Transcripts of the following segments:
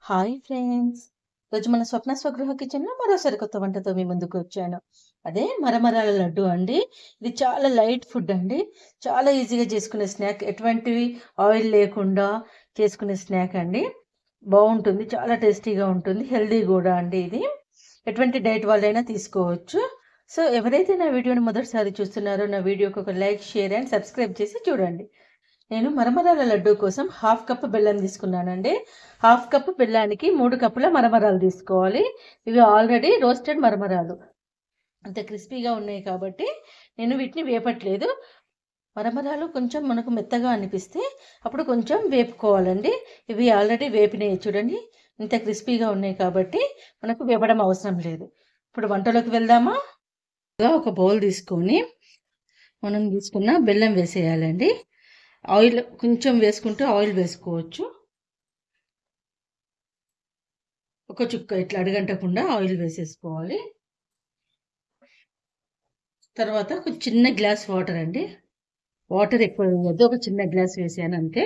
Hi friends! ఈరోజు మన స్వప్న స్వగృహ కిచెన్‌లో మరోసారి కొత్త వంటతో మీ ముందుకు వచ్చాను. అదే మరమరాల లడ్డు అండి. ఇది చాలా లైట్ ఫుడ్ అండి. చాలా ఈజీగా చేసుకునే స్నాక్. ఎటువంటివి ఆయిల్ లేకుండా చేసుకునే స్నాక్ అండి. బావుంటుంది. చాలా టేస్టీగా ఉంటుంది. హెల్తీ గూడా అండి ఇది. ఎటువంటి డైట్ వాళ్ళైనా తీసుకోవచ్చు. సో, ఎవరైతే నా వీడియోని మొదటిసారి చూస్తున్నారో నా వీడియోకి ఒక లైక్, షేర్ అండ్ సబ్స్క్రైబ్ చేసి చూడండి. నేను మరమరాల లడ్డు కోసం హాఫ్ కప్ బెల్లం తీసుకున్నానండి. హాఫ్ కప్ బెల్లానికి 3 కప్పుల మరమరాలు తీసుకోవాలి. ఇవి ఆల్రెడీ రోస్టెడ్ మరమరాలు. అంత క్రిస్పీగా ఉన్నాయి కాబట్టి నేను వీటిని వేపట్లేదు. మరమరాలు కొంచెం మనకు మెత్తగా అనిపిస్తే అప్పుడు కొంచెం వేపుకోవాలండి. ఇవి ఆల్రెడీ వేపినయి చూడండి. ఇంత క్రిస్పీగా ఉన్నాయి కాబట్టి మనకు వేపడం అవసరం లేదు. ఇప్పుడు వంటలోకి వెళ్దామా? ఒక బౌల్ తీసుకొని మనం తీసుకున్న బెల్లం వేసేయాలండి. ఆయిల్ కొంచెం వేసుకుంటే ఆయిల్ వేసుకోవచ్చు. ఒక చుక్క ఇట్లా అడుగంటకుండా ఆయిల్ వేసేసుకోవాలి. తర్వాత ఒక చిన్న గ్లాస్ వాటర్ అండి. వాటర్ ఎక్కువ వేయద్దు. ఒక చిన్న గ్లాస్ వేసాను అంతే.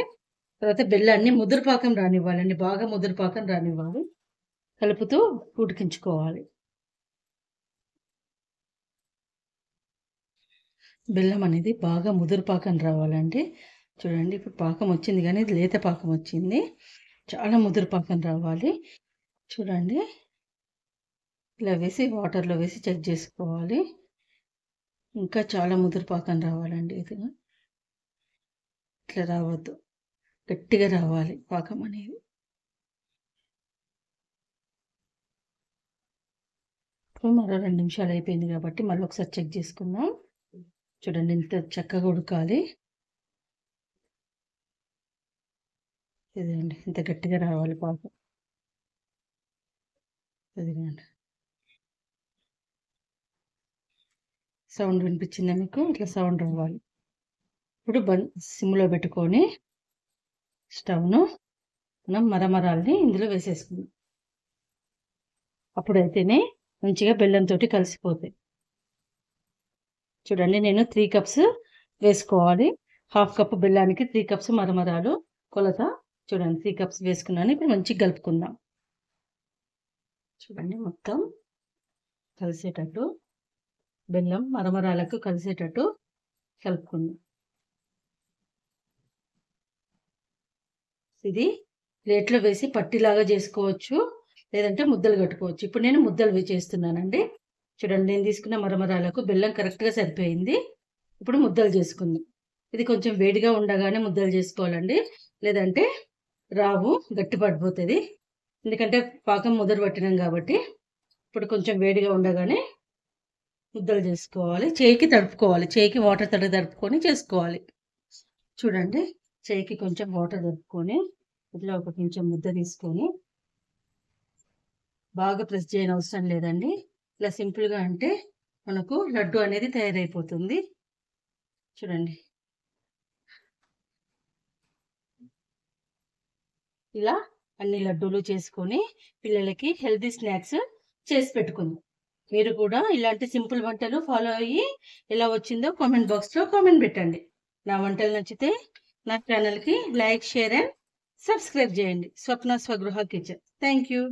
తర్వాత బెల్లాన్ని ముదురుపాకం రానివ్వాలండి. బాగా ముదురుపాకం రానివ్వాలి. కలుపుతూ ఉడికించుకోవాలి. బెల్లం అనేది బాగా ముదురుపాకం రావాలండి. చూడండి ఇప్పుడు పాకం వచ్చింది కానీ ఇది లేత పాకం వచ్చింది. చాలా ముదురుపాకం రావాలి. చూడండి ఇలా వేసి వాటర్లో వేసి చెక్ చేసుకోవాలి. ఇంకా చాలా ముదురుపాకం రావాలండి. ఇది ఇట్లా రావద్దు, గట్టిగా రావాలి పాకం అనేది. ఇప్పుడు మరో 2 నిమిషాలు అయిపోయింది కాబట్టి మళ్ళీ ఒకసారి చెక్ చేసుకుందాం. చూడండి ఇంత చక్కగా ఉడకాలి. ఇదండి ఇంత గట్టిగా రావాలి పాకం. ఇదిగోండి సౌండ్ వినిపించిందా మీకు? ఇట్లా సౌండ్ రావాలి. ఇప్పుడు సిమ్లో పెట్టుకొని స్టవ్ను మనం మరమరాల్ని ఇందులో వేసేసుకుందాం. అప్పుడైతేనే మంచిగా బెల్లంతో కలిసిపోతాయి. చూడండి నేను 3 కప్స్ వేసుకోవాలి. హాఫ్ కప్ బెల్లానికి 3 కప్స్ మరమరాలు కొలత. చూడండి 3 కప్స్ వేసుకున్నాను. ఇప్పుడు మంచిగా కలుపుకుందాం. చూడండి మొత్తం కలిసేటట్టు బెల్లం మరమరాలకు కలిసేటట్టు కలుపుకుందాం. ఇది ప్లేట్లో వేసి పట్టిలాగా చేసుకోవచ్చు, లేదంటే ముద్దలు కట్టుకోవచ్చు. ఇప్పుడు నేను ముద్దలు చేస్తున్నానండి. చూడండి నేను తీసుకున్న మరమరాలకు బెల్లం కరెక్ట్గా సరిపోయింది. ఇప్పుడు ముద్దలు చేసుకుందాం. ఇది కొంచెం వేడిగా ఉండగానే ముద్దలు చేసుకోవాలండి, లేదంటే రావు, గట్టి పడిపోతుంది. ఎందుకంటే పాకం ముద్దలు పట్టినాం కాబట్టి ఇప్పుడు కొంచెం వేడిగా ఉండగానే ముద్దలు చేసుకోవాలి. చేయికి తడుపుకోవాలి. చేయికి వాటర్ తడుపుకొని చేసుకోవాలి. చూడండి చేయికి కొంచెం వాటర్ తడుపుకొని ఇట్లా ఒక కొంచెం ముద్ద తీసుకొని, బాగా ప్రెస్ చేయని అవసరం లేదండి. ఇలా సింపుల్గా అంటే మనకు లడ్డు అనేది తయారైపోతుంది. చూడండి ఇలా అన్ని లడ్డూలు చేసుకొని పిల్లలకి హెల్తీ స్నాక్స్ చేసి పెట్టుకుందాం. మీరు కూడా ఇలాంటి సింపుల్ వంటలు ఫాలో అయ్యి ఎలా వచ్చిందో కామెంట్ బాక్స్లో కామెంట్ పెట్టండి. నా వంటలు నచ్చితే నా ఛానల్కి లైక్, షేర్ అండ్ సబ్స్క్రైబ్ చేయండి. స్వప్న స్వగృహ కిచెన్. Thank you.